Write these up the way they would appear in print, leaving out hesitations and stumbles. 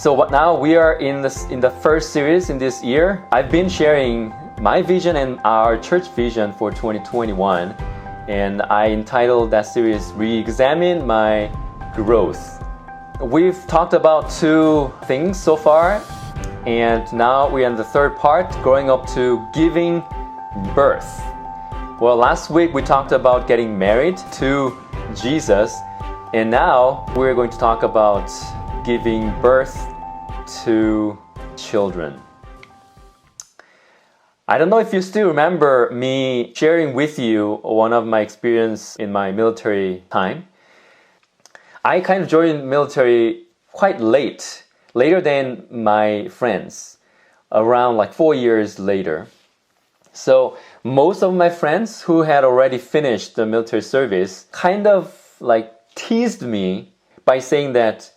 Now we are in the first series in this year. I've been sharing my vision and our church vision for 2021, and I entitled that series Re-Examine My Growth. We've talked about two things so far, and now we're in the third part, growing up to giving birth. Well, last week we talked about getting married to Jesus, and now we're going to talk about giving birth to children. I don't know if you still remember me sharing with you one of my experience in my military time. I kind of joined military quite later than my friends, around like 4 years later. So most of my friends who had already finished the military service kind of like teased me by saying that,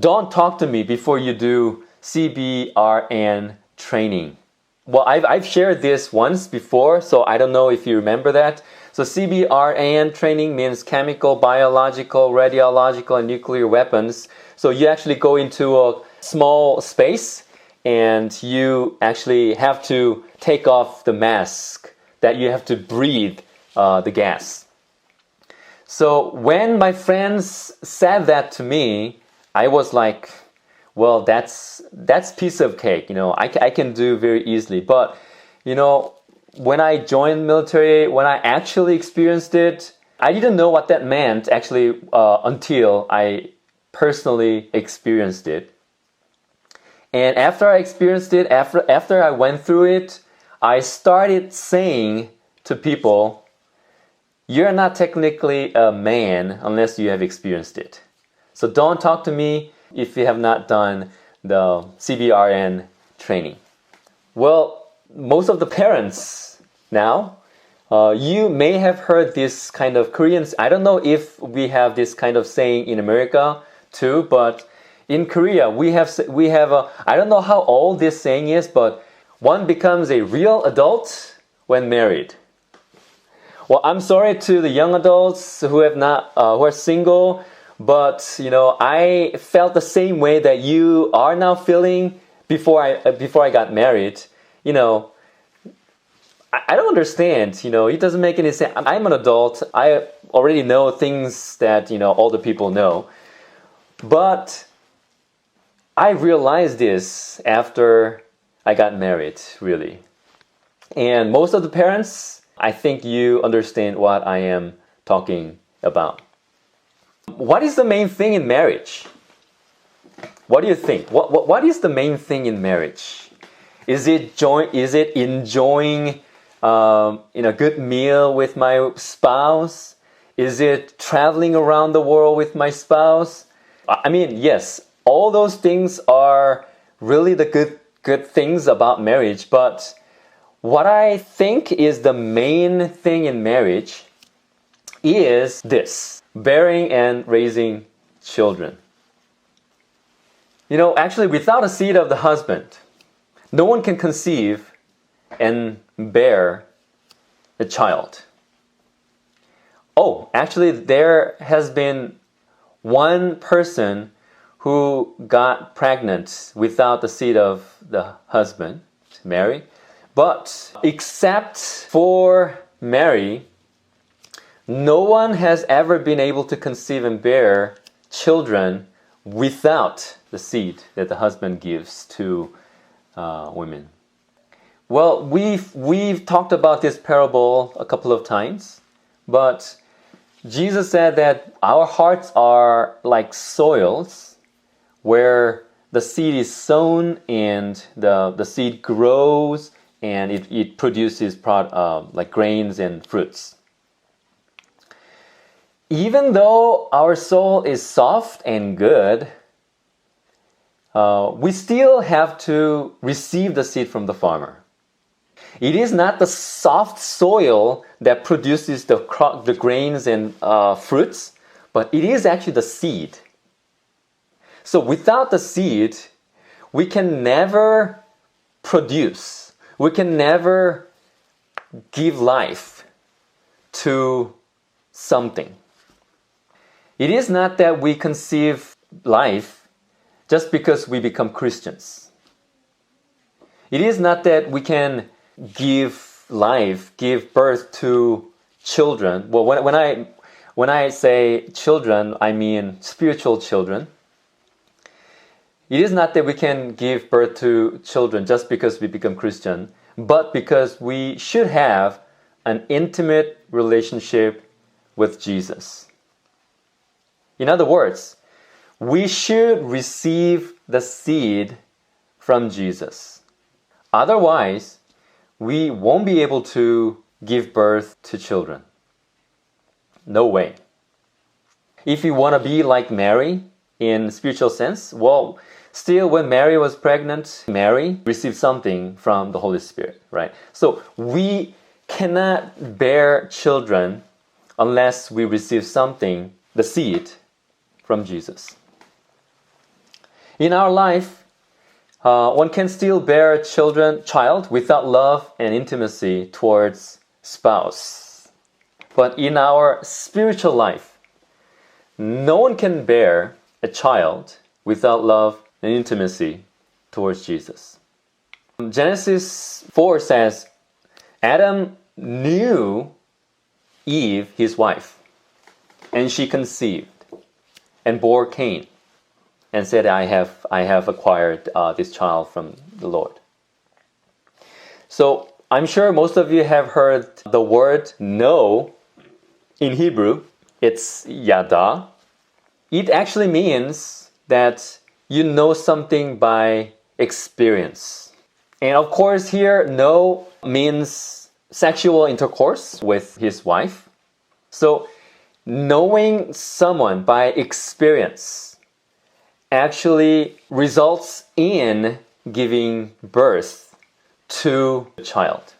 don't talk to me before you do Cbrn training. Well, I've shared this once before, so I don't know if you remember that. So Cbrn training means chemical, biological, radiological, and nuclear weapons. So you actually go into a small space and you actually have to take off the mask that you have to breathe the gas. So when my friends said that to me, I was like, well, that's piece of cake. I can do very easily. But, when I joined military, when I actually experienced it, I didn't know what that meant actually until I personally experienced it. And after I experienced it, after I went through it, I started saying to people, you're not technically a man unless you have experienced it. So don't talk to me if you have not done the Cbrn training. Well, most of the parents now, you may have heard this kind of Korean, I don't know if we have this kind of saying in America too, but in Korea we have I don't know how old this saying is, but one becomes a real adult when married. Well, I'm sorry to the young adults who are single, but I felt the same way that you are now feeling before I got married. I don't understand. It doesn't make any sense. I'm an adult. I already know things that older people know, but I realized this after I got married, really. And most of the parents, I think you understand what I am talking about. What is the main thing in marriage? What do you think? What is the main thing in marriage? Is it enjoying a good meal with my spouse? Is it traveling around the world with my spouse? I mean, yes, all those things are really the good things about marriage, but what I think is the main thing in marriage is this: bearing and raising children. Actually, without a seed of the husband, no one can conceive and bear a child. Oh, actually, there has been one person who got pregnant without the seed of the husband, Mary. But except for Mary, no one has ever been able to conceive and bear children without the seed that the husband gives to women. Well, we've talked about this parable a couple of times, but Jesus said that our hearts are like soils where the seed is sown and the seed grows and it produces like grains and fruits. Even though our soul is soft and good, we still have to receive the seed from the farmer. It is not the soft soil that produces the grains and fruits, but it is actually the seed. So without the seed, we can never produce. We can never give life to something. It is not that we conceive life just because we become Christians. It is not that we can give life, give birth to children. Well, when I say children, I mean spiritual children. It is not that we can give birth to children just because we become Christian, but because we should have an intimate relationship with Jesus. In other words, we should receive the seed from Jesus. Otherwise, we won't be able to give birth to children. No way. If you want to be like Mary in spiritual sense, well, still when Mary was pregnant, Mary received something from the Holy Spirit, right? So we cannot bear children unless we receive something, the seed, from Jesus. In our life, one can still bear a child without love and intimacy towards spouse. But in our spiritual life, no one can bear a child without love and intimacy towards Jesus. Genesis 4 says, Adam knew Eve, his wife, and she conceived and bore Cain, and said, I have acquired this child from the Lord. So I'm sure most of you have heard the word know in Hebrew. It's yada. It actually means that you know something by experience. And of course here, know means sexual intercourse with his wife. So knowing someone by experience actually results in giving birth to a child.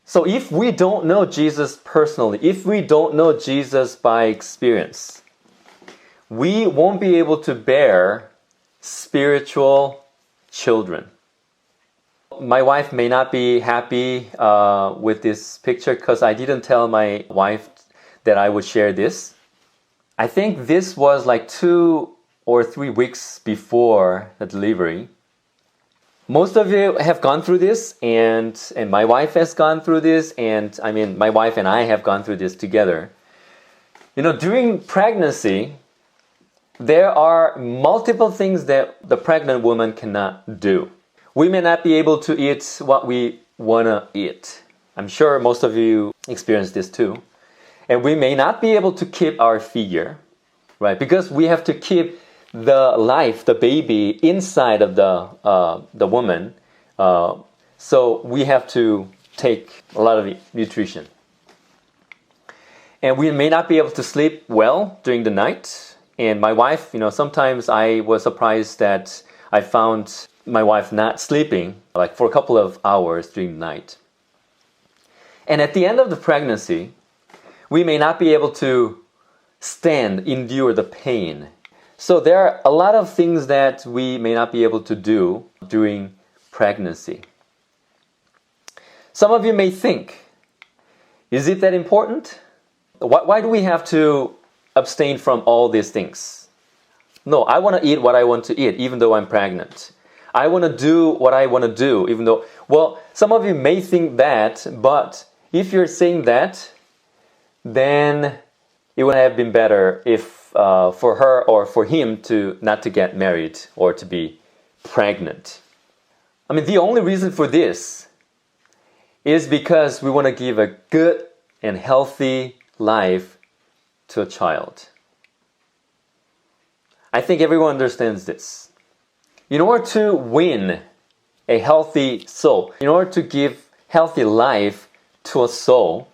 So if we don't know Jesus personally, if we don't know Jesus by experience, we won't be able to bear spiritual children. My wife may not be happy with this picture because I didn't tell my wife that I would share this. I think this was like 2 or 3 weeks before the delivery. Most of you have gone through this, and my wife has gone through this, and I mean, my wife and I have gone through this together. You know, during pregnancy, there are multiple things that the pregnant woman cannot do. We may not be able to eat what we want to eat. I'm sure most of you experience this too. And we may not be able to keep our figure, right? Because we have to keep the life, the baby, inside of the woman. So we have to take a lot of nutrition. And we may not be able to sleep well during the night. And my wife, you know, sometimes I was surprised that I found my wife not sleeping like for a couple of hours during the night. And at the end of the pregnancy, we may not be able to endure the pain. So there are a lot of things that we may not be able to do during pregnancy. Some of you may think, is it that important? Why do we have to abstain from all these things? No, I want to eat what I want to eat, even though I'm pregnant. I want to do what I want to do, even though, well, some of you may think that, but if you're saying that, then it would have been better if for her or for him to not to get married or to be pregnant. I mean, the only reason for this is because we want to give a good and healthy life to a child. I think everyone understands this. In order to win a healthy soul, in order to give healthy life to a soul,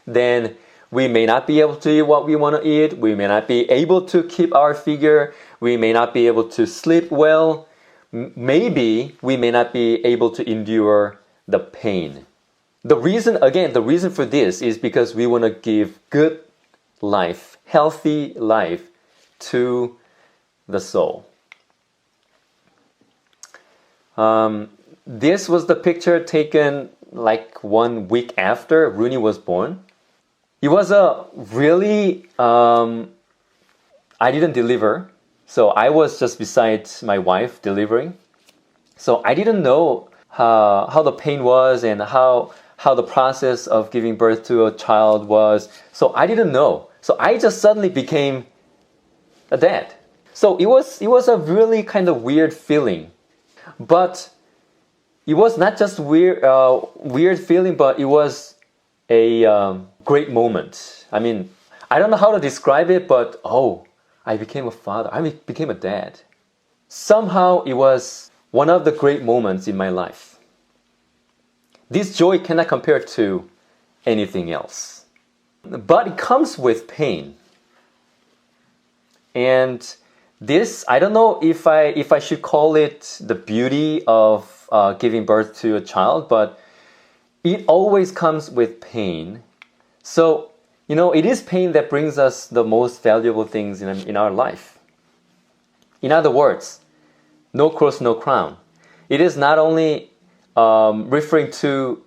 then we may not be able to eat what we want to eat. We may not be able to keep our figure. We may not be able to sleep well. Maybe we may not be able to endure the pain. The reason for this is because we want to give good life, healthy life to the soul. This was the picture taken like 1 week after Rooney was born. It was a really I didn't deliver. So I was just beside my wife delivering. So I didn't know how the pain was and how the process of giving birth to a child was. So I didn't know. So I just suddenly became a dad. So it was a really kind of weird feeling. But it was not just weird feeling, but it was a great moment. I mean, I don't know how to describe it, but I became a father. I became a dad. Somehow it was one of the great moments in my life. This joy cannot compare to anything else. But it comes with pain. And this, I don't know if I should call it the beauty of giving birth to a child, but it always comes with pain. So, it is pain that brings us the most valuable things in our life. In other words, no cross, no crown. It is not only referring to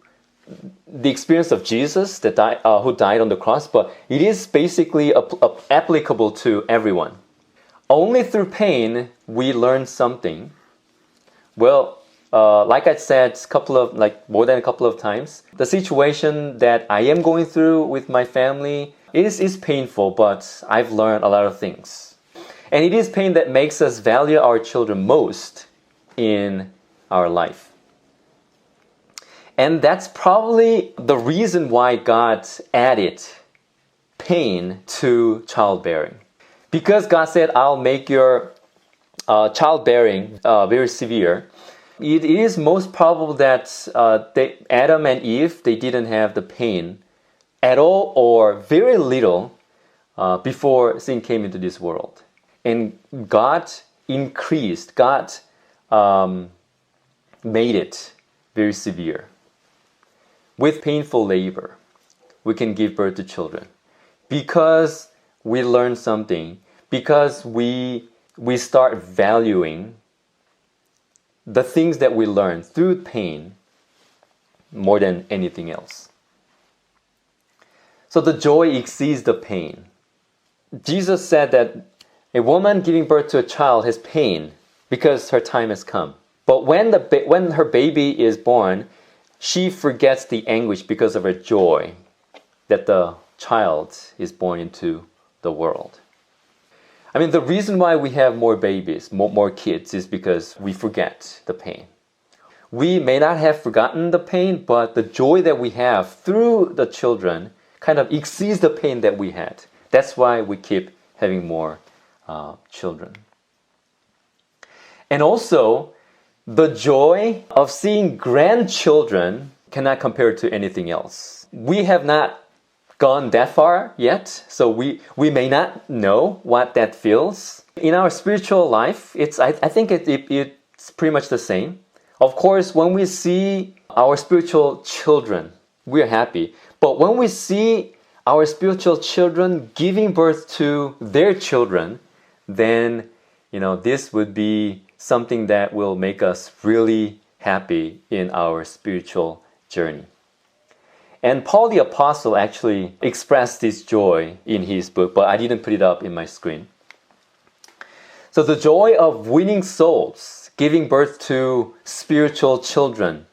the experience of Jesus who died on the cross, but it is basically applicable to everyone. Only through pain we learn something. Well, like I said, more than a couple of times, the situation that I am going through with my family is painful, but I've learned a lot of things. And it is pain that makes us value our children most in our life. And that's probably the reason why God added pain to childbearing. Because God said, I'll make your childbearing very severe. It is most probable that Adam and Eve, they didn't have the pain at all or very little before sin came into this world. And God increased, God made it very severe. With painful labor, we can give birth to children. Because we learn something, because we start valuing the things that we learn through pain more than anything else. So the joy exceeds the pain. Jesus said that a woman giving birth to a child has pain because her time has come. But when her baby is born, she forgets the anguish because of her joy that the child is born into the world. I mean, the reason why we have more babies, more kids, is because we forget the pain. We may not have forgotten the pain, but the joy that we have through the children kind of exceeds the pain that we had. That's why we keep having more children. And also, the joy of seeing grandchildren cannot compare to anything else. We have not gone that far yet, so we may not know what that feels. In our spiritual life, I think it's pretty much the same. Of course, when we see our spiritual children, we're happy. But when we see our spiritual children giving birth to their children, then this would be something that will make us really happy in our spiritual journey. And Paul the Apostle actually expressed this joy in his book, but I didn't put it up in my screen. So the joy of winning souls, giving birth to spiritual children,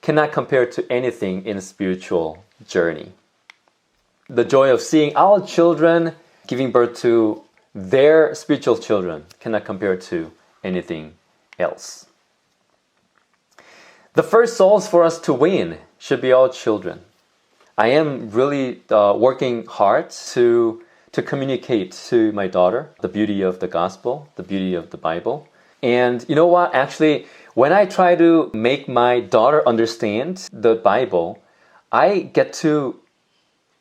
cannot compare to anything in a spiritual journey. The joy of seeing our children giving birth to their spiritual children cannot compare to anything else. The first souls for us to win should be our children. I am really working hard to communicate to my daughter the beauty of the gospel, the beauty of the Bible. And you know what? Actually, when I try to make my daughter understand the Bible, I get to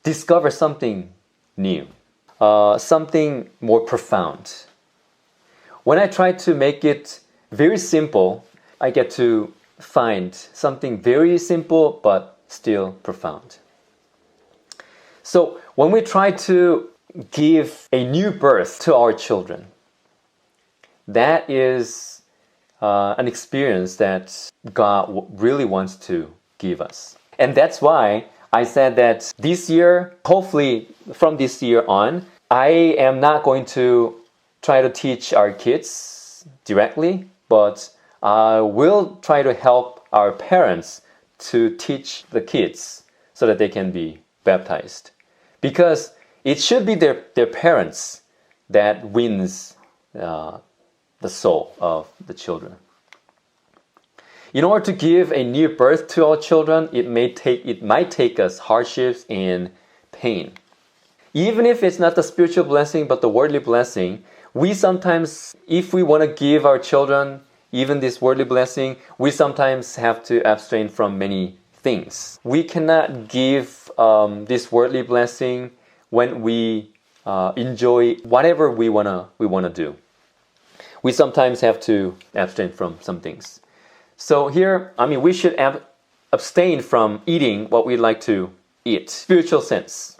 discover something new, something more profound. When I try to make it very simple, I get to find something very simple but still profound. So when we try to give a new birth to our children, that is an experience that God really wants to give us. And that's why I said that this year, hopefully from this year on, I am not going to try to teach our kids directly, but I will try to help our parents to teach the kids so that they can be baptized. Because it should be their parents that wins the soul of the children. In order to give a new birth to our children, it might take us hardships and pain. Even if it's not the spiritual blessing but the worldly blessing, we sometimes, if we want to give our children even this worldly blessing, we sometimes have to abstain from many things. We cannot give this worldly blessing when we enjoy whatever we wanna do. We sometimes have to abstain from some things. So here, we should abstain from eating what we like to eat. Spiritual sense.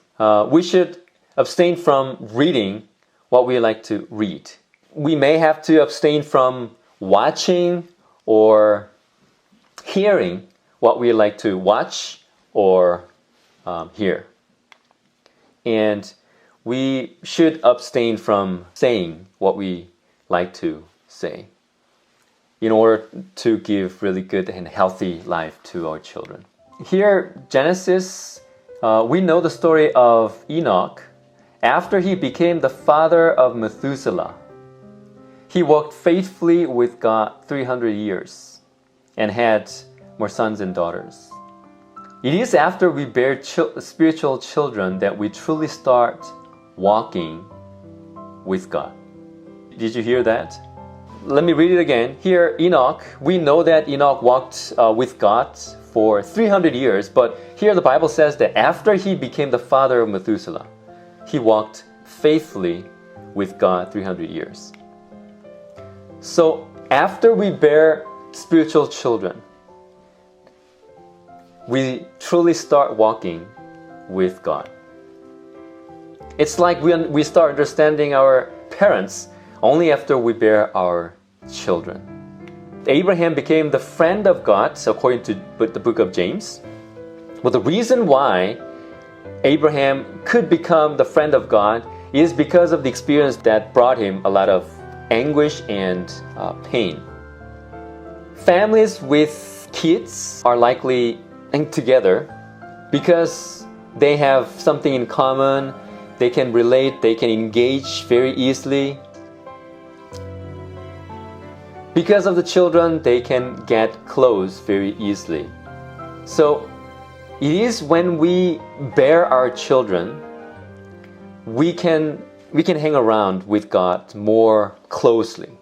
We should abstain from reading what we like to read. We may have to abstain from watching or hearing what we like to watch or hear. And we should abstain from saying what we like to say in order to give really good and healthy life to our children. Here, Genesis, we know the story of Enoch. After he became the father of Methuselah, he walked faithfully with God 300 years and had more sons and daughters. It is after we bear spiritual children that we truly start walking with God. Did you hear that? Let me read it again. Here, Enoch, we know that Enoch walked with God for 300 years, but here the Bible says that after he became the father of Methuselah, he walked faithfully with God 300 years. So after we bear spiritual children, we truly start walking with God. It's like we start understanding our parents only after we bear our children. Abraham became the friend of God, according to the book of James. Well, the reason why Abraham could become the friend of God is because of the experience that brought him a lot of anguish and pain. Families with kids are likely together because they have something in common, they can relate, they can engage very easily. Because of the children, they can get close very easily. So it is when we bear our children, we can hang around with God more closely.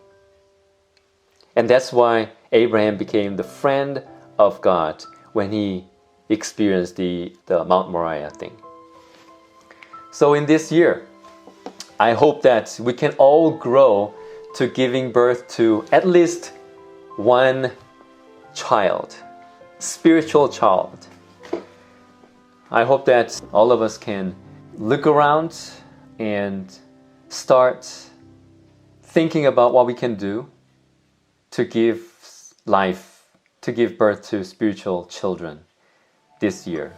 And that's why Abraham became the friend of God when he experienced the Mount Moriah thing. So in this year, I hope that we can all grow to giving birth to at least one child, spiritual child. I hope that all of us can look around and start thinking about what we can do to give life, to give birth to spiritual children this year.